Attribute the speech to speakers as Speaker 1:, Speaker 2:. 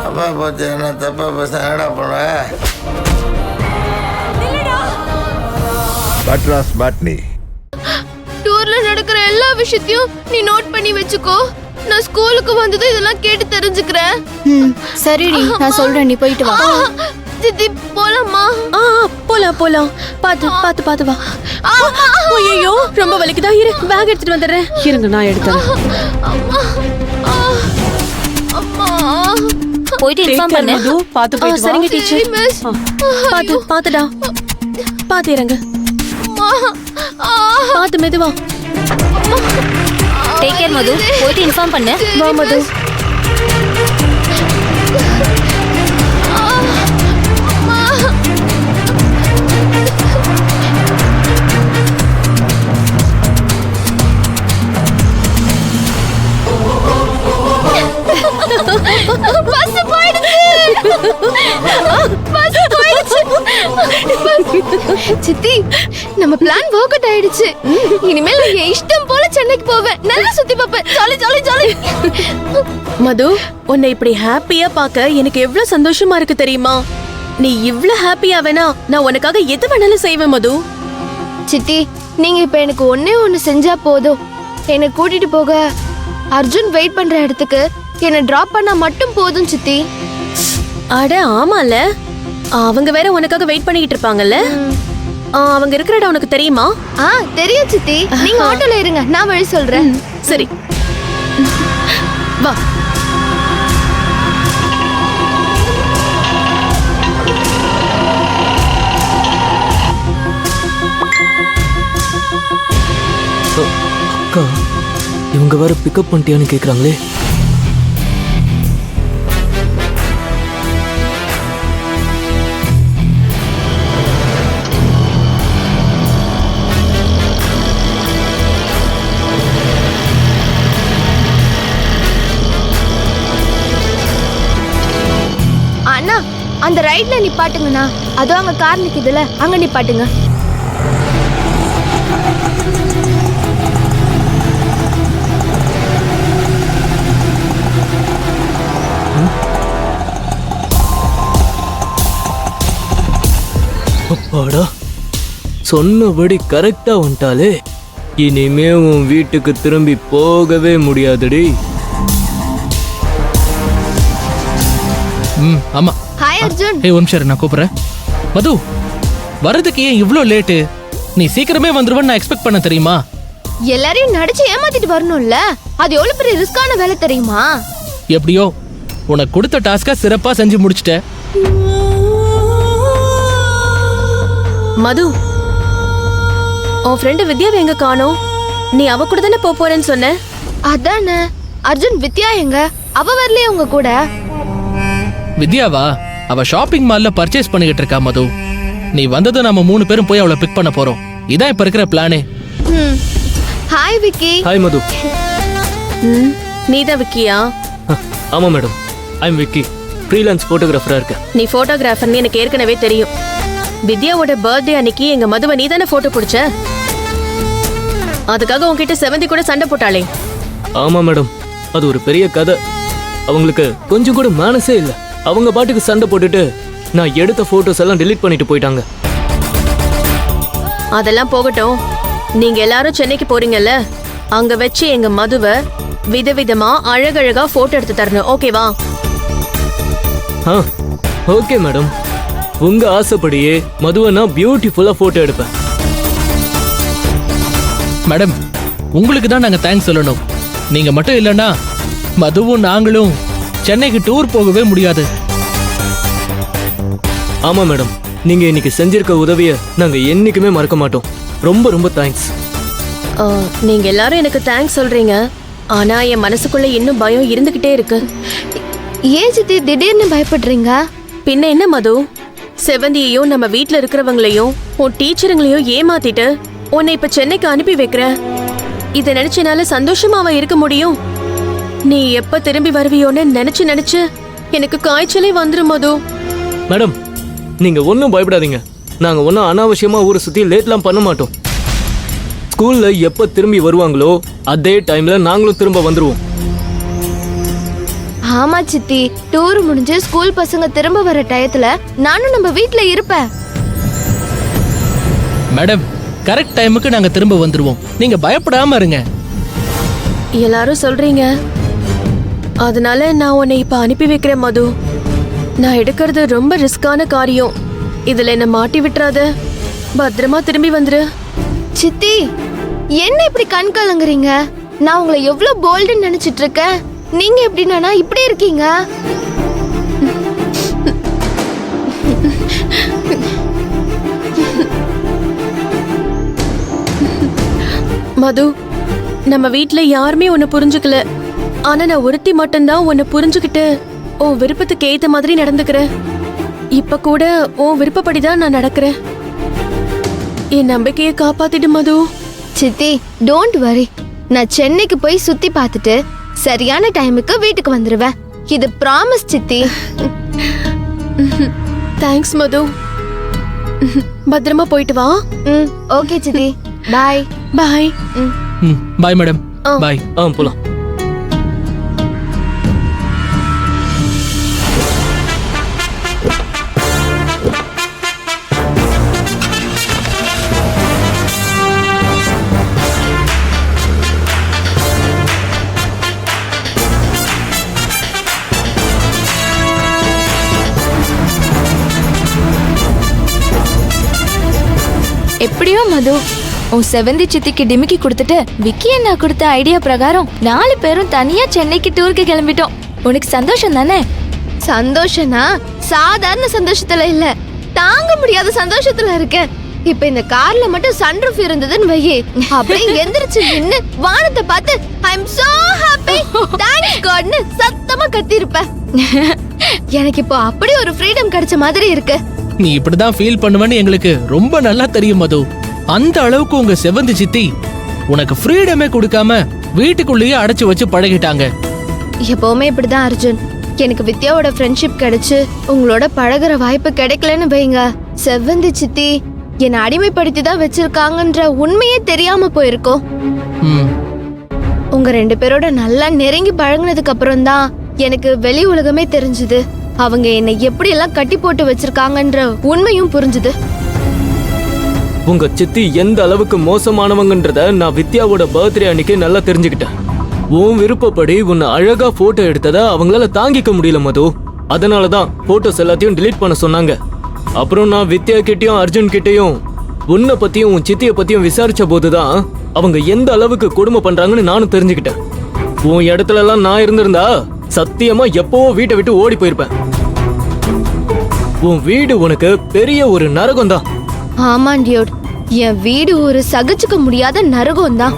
Speaker 1: அப்பா பார்த்து என்ன தப்பா பேச என்னடா பண்ண?
Speaker 2: பட்ராஸ் பாட்னி.
Speaker 3: டூர்ல நடக்கிற எல்லா விஷயத்தையும் நீ நோட் பண்ணி வச்சுக்கோ. நான் ஸ்கூலுக்கு வந்தது இதெல்லாம் கேட்டு தெரிஞ்சுக்கிறேன்.
Speaker 4: சரிடி, நான் சொல்றேன், நீ போயிட்டு வா.
Speaker 3: சித்தி போலாமா?
Speaker 4: போலாம் போலாம். பாத்து வா. ஐயோ, ரொம்ப வலிக்குதா? இரு, பேக் எடுத்துட்டு வந்துடுறேன். இருங்க, நான் எடுத்துறேன்.
Speaker 3: அம்மா
Speaker 5: போயிட்டு இன்ஃபார்ம் பண்ணு.
Speaker 4: பாத்து போயிட்டு வா. சரிங்க டீச்சர்.
Speaker 3: மிஸ்
Speaker 4: பாத்துடா. பாத்து இறங்க. பாத்து மெதுவா.
Speaker 5: டேக் கேர் மது. போயிட்டு இன்ஃபார்ம் பண்ணு.
Speaker 4: வா மது.
Speaker 3: பஸ் போயிடுச்சு. சித்தி, நம்ம பிளான் வொர்க் அவுட் ஆயிடுச்சு. இனிமேல் என் இஷ்டம் போல சென்னைக்கு போவேன். நல்லா சுத்தி பார்ப்பேன். Jolly jolly jolly.
Speaker 4: மது, உன்னை இப்படி ஹாப்பியா பார்க்க எனக்கு எவ்வளவு சந்தோஷமா இருக்கு தெரியுமா? நீ இவ்ளோ ஹாப்பியா வேணா நான் உனக்காக எது வேணாலும் செய்வேன் மது.
Speaker 3: சித்தி, நீங்க இப்ப எனக்கு ஒண்ணு செஞ்சா போதும். என்னை கூட்டிட்டு போக அர்ஜுன் வெயிட் பண்ற இடத்துக்கு என்னை டிராப் பண்ணா மட்டும் போதும் சித்தி.
Speaker 4: அட ஆமால, அவங்க வேற உனக்காக வெயிட் பண்ணிக்கிட்டு இருப்பாங்கல்ல. அவங்க இருக்கிற இடம் உனக்கு தெரியுமா?
Speaker 3: தெரியும் சித்தி. நீங்க ஆட்டோல இருங்க, நான் வழி சொல்றேன்.
Speaker 4: சரி, வா.
Speaker 6: அக்கா, இவங்க வேற பிக்கப் பண்ணிட்டியான்னு கேக்குறாங்களே.
Speaker 3: அண்ணா, அந்த ரைட்ல நிப்பாட்டுங்கண்ணா. அதோ அங்க கார் நிக்குதுல, அங்க நிப்பாட்டுங்க.
Speaker 6: அப்பாடா, சொன்னபடி கரெக்டா வந்துட்டாலே. இனிமே உன் வீட்டுக்கு திரும்பி போகவே முடியாதுடி.
Speaker 7: ஆமா.
Speaker 3: ஹாய் அர்ஜுன்.
Speaker 7: ஒரு நிமிஷம், நான் கூப்பிடுறேன். மது, வரதுக்கு ஏன் இவ்ளோ லேட்டு? நீ சீக்கிரமே வந்துருவன்னு நான் எக்ஸ்பெக்ட் பண்ண தெரியுமா?
Speaker 3: எல்லாரையும் நடிச்சு ஏமாத்திட்டு வரணும்ல, அது எவ்வளவு பெரிய ரிஸ்கான வேலை தெரியுமா?
Speaker 7: எப்படியோ உனக்கு கொடுத்த டாஸ்கா சிறப்பா செஞ்சு முடிச்சிட்ட.
Speaker 4: மது, உன் ஃப்ரெண்டு வித்யாவை எங்க காணோம்? நீ அவ கூட தானே போறேன்னு சொன்ன.
Speaker 3: அதானே. அர்ஜுன், வித்யா எங்க? அவ வரலையே உங்க கூட?
Speaker 7: வித்யாவா? அவ ஷாப்பிங் மால்ல பர்ச்சேஸ் பண்ணிக்கிட்டு இருக்கா மது. நீ வந்ததும் நம்ம 3 பேரும் போய் அவளை பிக் பண்ண போறோம். இதான் இப்ப இருக்கிற பிளானே.
Speaker 3: ஹாய் விக்கி.
Speaker 6: ஹாய் மது.
Speaker 4: நீதான் விக்கியா?
Speaker 6: ஆமா madam, I am Vicky. Freelance போட்டோகிராஃபரா இருக்கேன்.
Speaker 4: நீ போட்டோகிராஃபர்னு எனக்கு ஏற்கனவே தெரியும். வித்யாவோட பர்த்டே அன்னைக்கு எங்க மதுவை நீ தானே போட்டோ பிடிச்ச. அதுக்காக உன்கிட்ட செவந்தி கூட சண்டை போட்டாளே.
Speaker 6: ஆமா மேடம், அது ஒரு பெரிய கதை. அவங்களுக்கு கொஞ்சம் கூட மனசே இல்ல. அவங்க பாட்டுக்கு சண்டை போட்டுட்டு நான் எடுத்த போட்டோஸ் எல்லாம் டெலீட் பண்ணிட்டு போயிட்டாங்க.
Speaker 4: அதெல்லாம் போகட்டும், நீங்க எல்லாரும் சென்னைக்கு போறீங்கல்ல, அங்க வச்சு எங்க மதுவை விதவிதமா அழகழகா போட்டோ எடுத்து தரணும். ஓகேவா?
Speaker 6: ஓகே மேடம், உங்க ஆசைப்படியே மதுவை நான் பியூட்டிஃபுல்லா போட்டோ எடுப்பேன்.
Speaker 7: மேடம், உங்களுக்கு தான் நாங்க தேங்க்ஸ் சொல்லணும். நீங்க மட்டும் இல்லைன்னா மதுவும் நாங்களும் சென்னைக்கு டூர் போகவே முடியாது.
Speaker 6: ஆமா மேடம், நீங்க இன்னைக்கு செஞ்சிருக்க உதவிய நாங்க என்னைக்குமே மறக்க மாட்டோம். ரொம்ப ரொம்ப தேங்க்ஸ்.
Speaker 4: நீங்க எல்லாரும் எனக்கு தேங்க்ஸ் சொல்றீங்க, ஆனா என் மனசுக்குள்ள இன்னும் பயம் இருந்துகிட்டே இருக்கு.
Speaker 3: ஏன் சித்தி திடீர்னு பயப்படுறீங்க?
Speaker 4: பின்ன என்ன மது, செவந்தியையும் நம்ம வீட்ல இருக்கிறவங்களையும் உன் டீச்சருங்களையும் ஏமாத்திட்டு உன்னை இப்ப சென்னைக்கு அனுப்பி வைக்கிற. இத நினைச்சனால சந்தோஷமாவா இருக்க முடியும்? நீ எப்ப திரும்பி வருவியோன்னு நினைச்சு எனக்கு காய்ச்சலே வந்துரும் மது.
Speaker 6: மேடம், நீங்க ஒன்னும் பயப்படாதீங்க. நாங்க ஒன்னும் அனாவசியமா ஊரை சுத்தி லேட்லாம் பண்ண மாட்டோம். ஸ்கூல்ல எப்ப திரும்பி வருவாங்களோ அதே டைம்ல நாங்களும் திரும்ப வந்துருவோம்.
Speaker 3: ஆமா சித்தி, டூர் முடிஞ்சு ஸ்கூல் பசங்க திரும்ப வர டயத்துல நானும் நம்ம வீட்ல இருப்பேன்.
Speaker 7: மேடம், கரெக்ட் டைமுக்கு நாங்க திரும்ப வந்துருவோம். நீங்க பயப்படாம இருங்க.
Speaker 4: எல்லாரும் சொல்றீங்க, அதனால நான் உன்னை இப்ப அனுப்பி வைக்கிறேன் மது. நான் எடுக்கிறது ரொம்ப ரிஸ்கான காரியம். இதுல என்ன மாட்டி விட்டுறாத. பத்திரமா திரும்பி வந்துரு.
Speaker 3: சித்தி, என்ன இப்படி கண் கலங்குறீங்க? நான் உங்களை எவ்வளவு போல்டுன்னு நினைச்சிட்டு இருக்கேன். நீங்க எப்படின்னா இப்படி இருக்கீங்க?
Speaker 4: மது, நம்ம வீட்ல யாருமே உன்னை புரிஞ்சுக்கல. ஆனா நான் ஒருத்தி மட்டும்தான் உன்னை புரிஞ்சுக்கிட்டு உன் விருப்பத்துக்கு ஏத்த மாதிரி நடந்துக்கிறேன். இப்ப கூட உன் விருப்பப்படிதான் நான் நடக்கிறேன். என் நம்பிக்கையை காப்பாத்திடு மது.
Speaker 3: சித்தி, டோன்ட் வரி. நான் சென்னைக்கு போய் சுத்தி பார்த்துட்டு சரியான டைமுக்கு வீட்டுக்கு வந்துருவேன். இது ப்ராமிஸ் சித்தி.
Speaker 4: தேங்க்ஸ் மது. பத்திரமா போயிட்டு வா.
Speaker 3: ஓகே சித்தி, பாய்.
Speaker 4: பாய்.
Speaker 7: Bye madam.
Speaker 4: ஆ.
Speaker 7: பாய்.
Speaker 6: போலாம்.
Speaker 5: எப்படியோ மது, உன் செவந்தி சித்திக்கு டிமிக்கி கொடுத்துட்டு விக்கி அண்ணா கொடுத்த ஐடியா பிரகாரம் 4 பேரும் தனியா சென்னைக்கு டூருக்கு கிளம்பிட்டோம். உனக்கு சந்தோஷம் தானே?
Speaker 3: சந்தோஷனா சாதாரண சந்தோஷத்துல இல்ல, தாங்க முடியாத சந்தோஷத்துல இருக்கேன். இப்ப இந்த கார்ல மட்டும் சன்ரூஃப் இருந்ததுன்னு வையே, அப்படியே எந்திரிச்சு நின்னு வானத்தை பார்த்து ஐ அம் சோ ஹாப்பி தேங்க்ஸ் காட்னு சத்தமா கத்திருப்பேன். எனக்கு இப்போ அப்படி ஒரு ஃப்ரீடம் கிடைச்ச மாதிரி இருக்கு.
Speaker 7: நீ இப்படிதான் ஃபீல் பண்ணுவேன்னு எங்களுக்கு ரொம்ப நல்லா தெரியும் மது. அந்த அளவுக்கு உங்க செவந்தி சித்தி உனக்கு ஃப்ரீடமே கொடுக்காம வீட்டுக்குள்ளேயே அடைச்சு வச்சு பழகிட்டாங்க.
Speaker 3: எப்பவுமே இப்படிதான் அர்ஜுன். எனக்கு வித்யாவோட ஃப்ரெண்ட்ஷிப் கிடைச்சு உங்களோட பழகுற வாய்ப்பு கிடைக்கலன்னு வைங்க, செவந்தி சித்தி என்னை அடிமைப்படுத்தி தான் வச்சிருக்காங்கன்ற உண்மையே தெரியாம போயிருக்கோம்.
Speaker 7: ம்.
Speaker 3: உங்க 2 பேரோட நல்லா நெருங்கி பழகுனதுக்கு அப்புறம் தான் எனக்கு வெளி உலகமே தெரிஞ்சுது. அவங்க என்னை எப்படி எல்லாம் கட்டி போட்டு வச்சிருக்காங்கன்ற உண்மையும் புரிஞ்சுது.
Speaker 6: உங்க சித்தி எந்த அளவுக்கு மோசமானவங்கன்றத நான் வித்யாவோட பர்த்டே அன்னைக்கு நல்லா தெரிஞ்சுக்கிட்டேன். உன் விருப்பப்படி உன்னை அழகா போட்டோ எடுத்ததை அவங்களால தாங்கிக்க முடியல மது. அதனாலதான் போட்டோஸ் எல்லாத்தையும் டிலீட் பண்ண சொன்னாங்க. அப்புறம் நான் வித்யா கிட்டயும் அர்ஜுன் கிட்டயும் உன்னை பத்தியும் உன் சித்திய பத்தியும் விசாரிச்ச போதுதான் அவங்க எந்த அளவுக்கு கொடுமை பண்றாங்கன்னு நானும் தெரிஞ்சுக்கிட்டேன். உன் இடத்துல எல்லாம் நான் இருந்திருந்தா சத்தியமா எப்பவோ வீட்டை விட்டு ஓடி போயிருப்பேன். உன் வீடு உனக்கு பெரிய ஒரு நரகம் தான்.
Speaker 3: ஆமா டியோட், என் வீடு ஒரு சகிச்சுக்க முடியாத நரகம் தான்.